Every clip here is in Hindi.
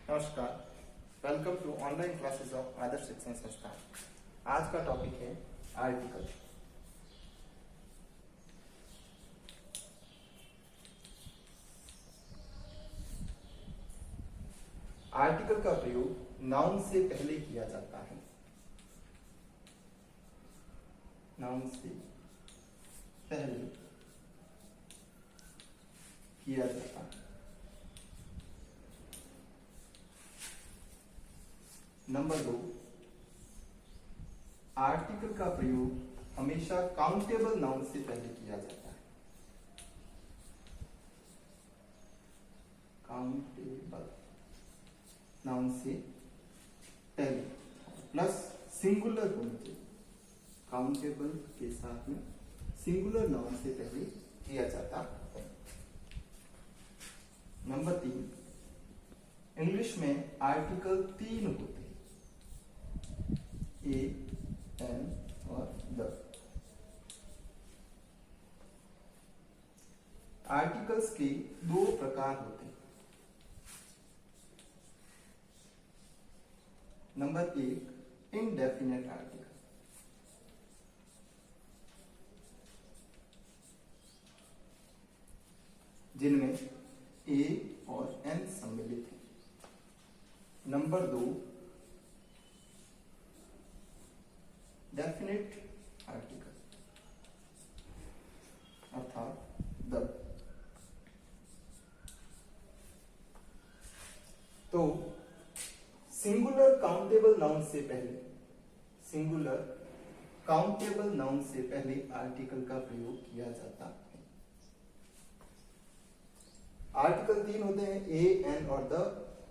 नमस्कार, welcome to online classes of Adarsh Shikshan Sansthan. आज का टॉपिक है आर्टिकल। आर्टिकल का प्रयोग नाउन से पहले किया जाता है। नाउन से पहले किया जाता है। नंबर 2, आर्टिकल का प्रयोग हमेशा काउंटेबल नाउन से पहले किया जाता है। काउंटेबल नाउन से पहले प्लस सिंगुलर होना चाहिए। काउंटेबल के साथ में सिंगुलर नाउन से पहले किया जाता है। नंबर 3, इंग्लिश में आर्टिकल 3 होते हैं, ए, एन और द। आर्टिकल्स के 2 प्रकार होते हैं। नंबर 1, इनडेफिनेट आर्टिकल, जिनमें ए और एन सम्मिलित है। नंबर 2, डेफिनेट आर्टिकल अर्थात द। तो सिंगुलर काउंटेबल नाउन से पहले आर्टिकल का प्रयोग किया जाता है। आर्टिकल 3 होते हैं, ए, एन और द,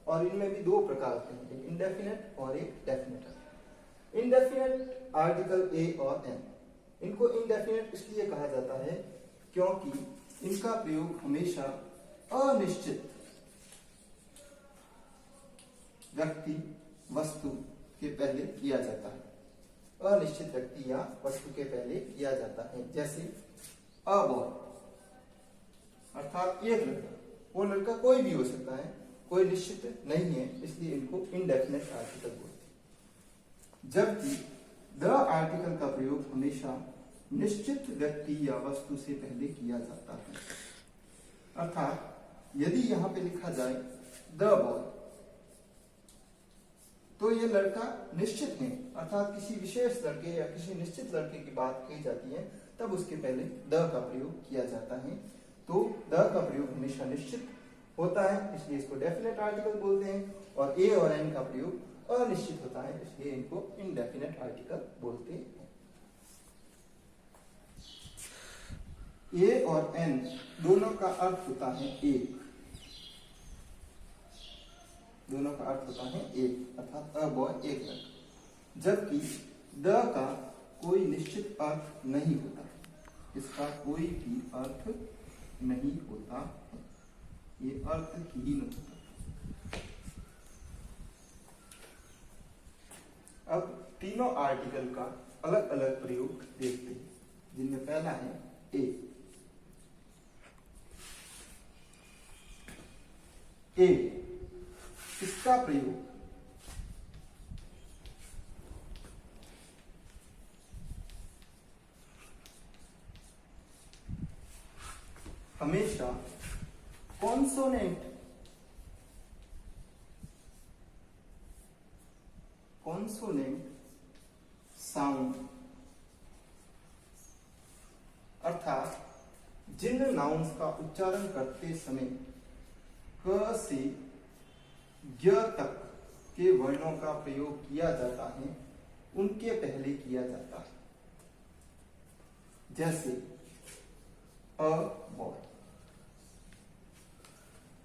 और इनमें भी 2 प्रकार होते हैं, एक इंडेफिनेट और एक डेफिनेट। इंडेफिनेट आर्टिकल ए और एन, इनको इंडेफिनेट इसलिए कहा जाता है क्योंकि इनका प्रयोग हमेशा अनिश्चित व्यक्ति वस्तु के पहले किया जाता है। अनिश्चित व्यक्ति या वस्तु के पहले किया जाता है। जैसे अ बॉय अर्थात एक लड़का, वो लड़का कोई भी हो सकता है, कोई निश्चित नहीं है, इसलिए इनको इंडेफिनेट आर्टिकल बोलते हैं। जबकि द आर्टिकल का प्रयोग हमेशा निश्चित व्यक्ति या वस्तु से पहले किया जाता है। अर्थात यदि यहां पे लिखा जाए द बॉय, तो ये लड़का निश्चित है, अर्थात किसी विशेष लड़के या किसी निश्चित लड़के की बात कही जाती है, तब उसके पहले द का प्रयोग किया जाता है। तो द का प्रयोग हमेशा निश्चित होता है, इसलिए इसको डेफिनेट आर्टिकल बोलते हैं। और ए और एन का प्रयोग अनिश्चित होता है, इसलिए इनको इनडेफिनेट आर्टिकल बोलते हैं। ए और एन दोनों का अर्थ होता है एक, दोनों का अर्थ होता है एक, अर्थात अ बॉय एक लड़का। जबकि द का कोई निश्चित अर्थ नहीं होता, इसका कोई भी अर्थ नहीं होता है, ये अर्थहीन होता है। अब तीनों आर्टिकल का अलग अलग प्रयोग देखते हैं, जिनमें पहला है ए। ए, इसका प्रयोग हमेशा कॉन्सोनेंट साउंड अर्थात जिन नाउन्स का उच्चारण करते समय क से य तक के वर्णों का प्रयोग किया जाता है, उनके पहले किया जाता है। जैसे अ बॉय,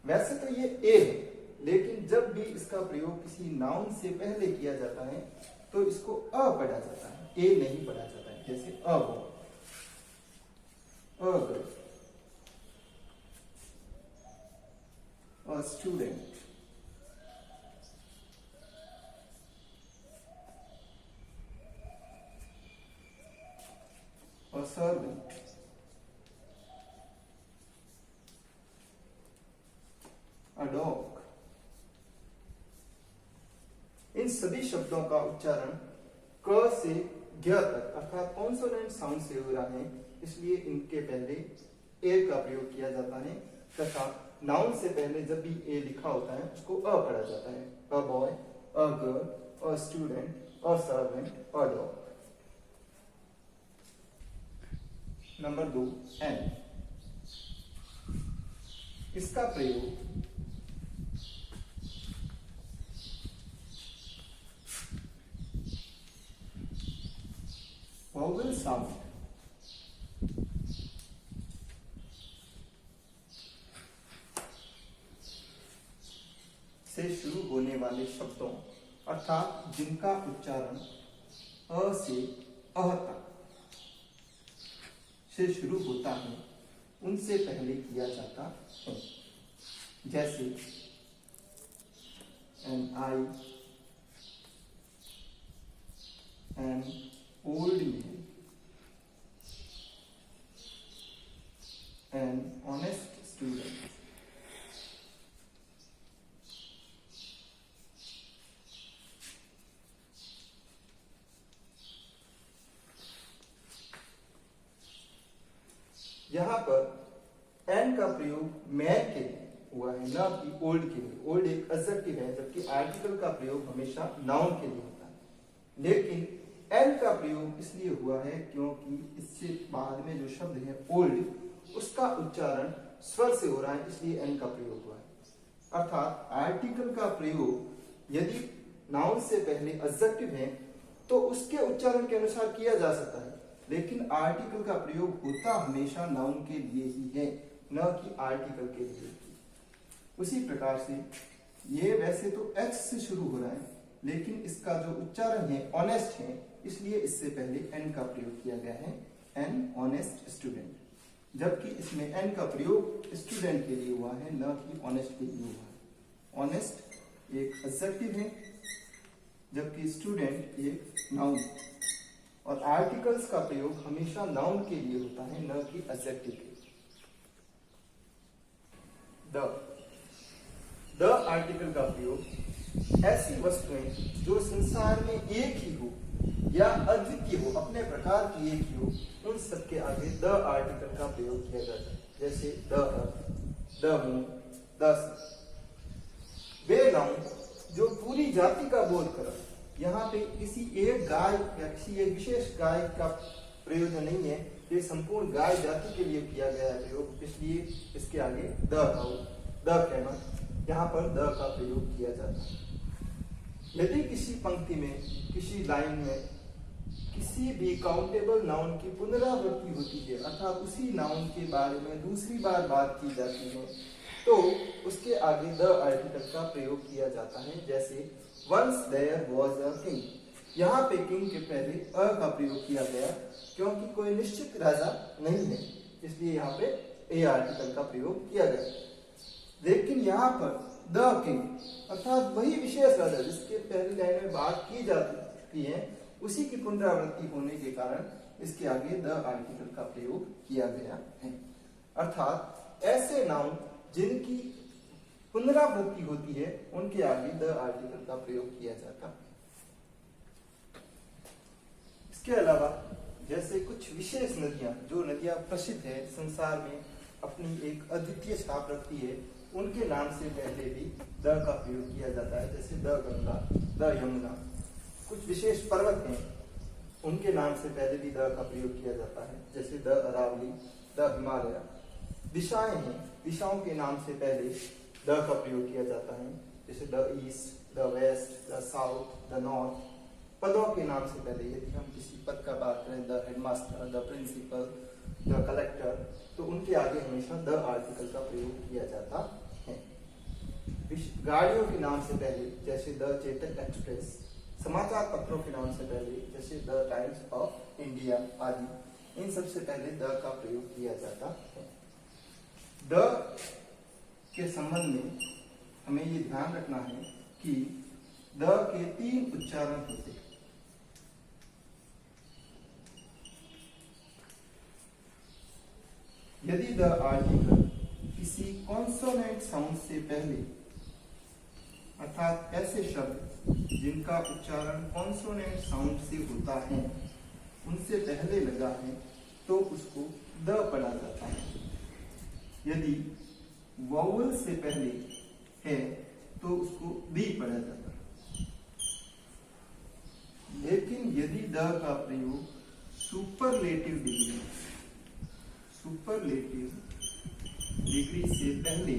वैसे तो ये ए है, लेकिन जब भी इसका प्रयोग किसी नाउन से पहले किया जाता है तो इसको अ पढ़ा जाता है, ए नहीं पढ़ा जाता है। जैसे अ boy, a girl, a student, a servant, a dog, इन सभी शब्दों का उच्चारण क से ज्ञ तक अर्थात कॉन्सोनेंट साउंड से हो रहा है, इसलिए इनके पहले ए का प्रयोग किया जाता है तथा नाउन से पहले जब भी ए लिखा होता है उसको अ पढ़ा जाता है। A boy, a girl, a student, a servant, a dog. Number 2 an. इसका प्रयोग वोवेल साउंड से शुरू होने वाले शब्दों अर्थात जिनका उच्चारण अ से अह तक से शुरू होता है उनसे पहले किया जाता है। जैसे an I, an old man, an honest student, यहाँ पर एन का प्रयोग मैन के लिए हुआ है, न कि ओल्ड के लिए। ओल्ड एक एडजेक्टिव है, जबकि आर्टिकल का प्रयोग हमेशा नाउन के लिए होता है। लेकिन एन का प्रयोग इसलिए हुआ है क्योंकि इससे बाद में जो शब्द है ओल्ड, उसका उच्चारण स्वर से हो रहा है, इसलिए एन का प्रयोग हुआ है। अर्थात आर्टिकल का प्रयोग यदि नाउन से पहले एडजेक्टिव है तो उसके उच्चारण के अनुसार किया जा सकता है, लेकिन आर्टिकल का प्रयोग होता हमेशा नाउन के लिए ही है, न कि आर्टिकल के लिए। उसी प्रकार से ये वैसे तो एच से शुरू हो रहा है, लेकिन इसका जो उच्चारण है ऑनेस्ट है, इसलिए इससे पहले एन का प्रयोग किया गया है, एन ऑनेस्ट स्टूडेंट। जबकि इसमें एन का प्रयोग स्टूडेंट के लिए हुआ है, न कि ऑनेस्ट के लिए हुआ है। ऑनेस्ट एक एडजेक्टिव है, जबकि स्टूडेंट एक नाउन। और आर्टिकल्स का प्रयोग हमेशा नाउन के लिए होता है, न कि एडजेक्टिव के लिए। द आर्टिकल का प्रयोग ऐसी वस्तुएं जो संसार में एक ही हो या अद्वितीय हो, अपने प्रकार की एक ही हो, उन सबके आगे द आर्टिकल का प्रयोग किया जाता है। जैसे the earth, the moon, the sun. वे नाउन जो पूरी जाति का बोध कर, यहाँ पे किसी एक गाय या किसी एक विशेष गाय का प्रयोजन नहीं है, ये संपूर्ण गाय जाति के लिए किया गया है प्रयोग, इसलिए इसके आगे द काउ, द कैमल, यहाँ पर द का प्रयोग किया जाता है। यदि किसी पंक्ति में, किसी लाइन में किसी भी काउंटेबल नाउन की पुनरावृत्ति होती है, अर्थात उसी नाउन के बारे में दूसरी बार बात की जाती है, तो उसके आगे द आर्टिकल का प्रयोग किया जाता है। जैसे Once there was a king, यहाँ पे किंग के पहले अ का प्रयोग किया गया क्योंकि कोई निश्चित राजा नहीं है, इसलिए यहाँ पे ए आर्टिकल का प्रयोग किया गया। लेकिन यहाँ पर द किंग अर्थात वही विशेष राजा जिसके पहली लाइन में बात की जाती है, उसी की पुनरावृत्ति होने के कारण इसके आगे द आर्टिकल का प्रयोग किया गया है। अर्थात ऐसे नाउन जिनकी पुनरावृत्ति होती है, उनके आगे द आर्टिकल का प्रयोग किया जाता है। इसके अलावा जैसे कुछ विशेष नदियां, जो नदियां प्रसिद्ध है संसार में, अपनी एक अद्वितीय छाप रखती है, उनके नाम से पहले भी द का प्रयोग किया जाता है। जैसे द गंगा, द यमुना। कुछ विशेष पर्वत हैं, उनके नाम से पहले भी द का प्रयोग किया जाता है। जैसे द अरावली, द हिमालय। दिशाएं हैं, दिशाओं के नाम से पहले द का प्रयोग किया जाता है। जैसे the east, the west, the south, the north. पदों के नाम से पहले यदि हम किसी पद का बात करें, the headmaster, the principal, the collector, तो उनके आगे हमेशा द आर्टिकल का प्रयोग किया जाता है। गाड़ियों के नाम से पहले जैसे द चेतक एक्सप्रेस। समाचार पत्रों के नाम से पहले जैसे द टाइम्स ऑफ इंडिया आदि, इन सबसे पहले द का प्रयोग किया जाता है। द के संबंध में हमें ये ध्यान रखना है कि द के 3 उच्चारण होते हैं। यदि द आर्टिकल किसी कॉन्सोनेंट साउंड से पहले, अर्थात ऐसे शब्द जिनका उच्चारण कॉन्सोनेंट साउंड से होता है उनसे पहले लगा है तो उसको द पढ़ा जाता है। यदि वॉवल से पहले है तो उसको दी पढ़ा जाता है। लेकिन यदि द का प्रयोग सुपरलेटिव डिग्री से पहले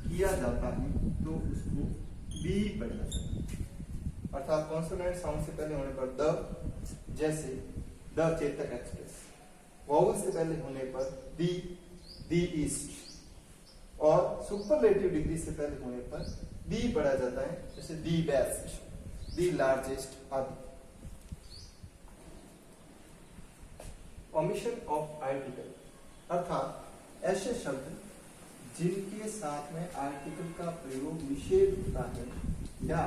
किया जाता है तो उसको बी पढ़ा जाता है। अर्थात कॉन्सोनेंट साउंड से पहले होने पर द, जैसे द चेतक एक्सप्रेस, वॉवल से पहले होने पर दी ईस्ट, और सुपरलेटिव डिग्री से पहले होने पर दी पढ़ा जाता है, जैसे दी बेस्ट, दी लार्जेस्ट आदि। ओमिशन ऑफ आर्टिकल, अर्थात ऐसे शब्द जिनके साथ में आर्टिकल का प्रयोग निषेध होता है या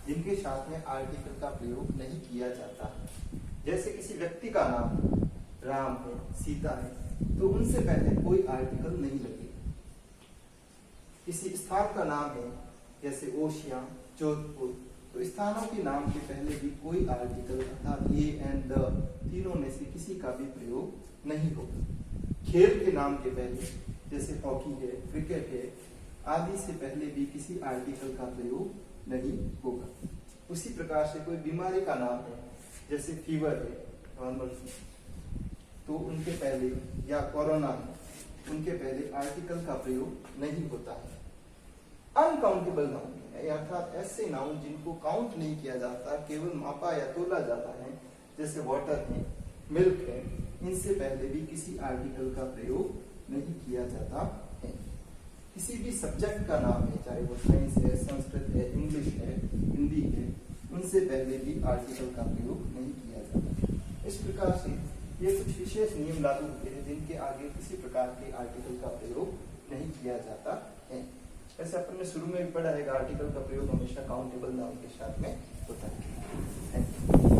जिनके साथ में आर्टिकल का प्रयोग नहीं किया जाता है। जैसे किसी व्यक्ति का नाम राम है, सीता है, तो उनसे पहले कोई आर्टिकल नहीं लगे। किसी स्थान का नाम है, जैसे ओशिया, जोधपुर, तो स्थानों के नाम के पहले भी कोई आर्टिकल अर्थात ए एंड द तीनों में से किसी का भी प्रयोग नहीं होगा। खेल के नाम के पहले, जैसे हॉकी है, क्रिकेट है आदि से पहले भी किसी आर्टिकल का प्रयोग नहीं होगा। उसी प्रकार से कोई बीमारी का नाम है, जैसे फीवर है, नॉर्मल फीवर, तो उनके पहले, या कोरोना है, उनके पहले आर्टिकल का प्रयोग नहीं होता है। अनकाउंटेबल नाउन है, अर्थात ऐसे नाउन जिनको काउंट नहीं किया जाता, केवल मापा या तोला जाता है, जैसे वाटर है, मिल्क है, इनसे पहले भी किसी आर्टिकल का प्रयोग नहीं किया जाता है। किसी भी सब्जेक्ट का नाम है, चाहे वो साइंस है, संस्कृत है, इंग्लिश है, हिंदी है, उनसे पहले भी आर्टिकल का प्रयोग नहीं किया जाता। इस प्रकार से ये कुछ विशेष नियम लागू होते हैं जिनके आगे किसी प्रकार के आर्टिकल का प्रयोग नहीं किया जाता है। ऐसे अपन ने शुरू में भी पढ़ा है, आर्टिकल का प्रयोग हमेशा काउंटेबल नाउन के साथ में होता है।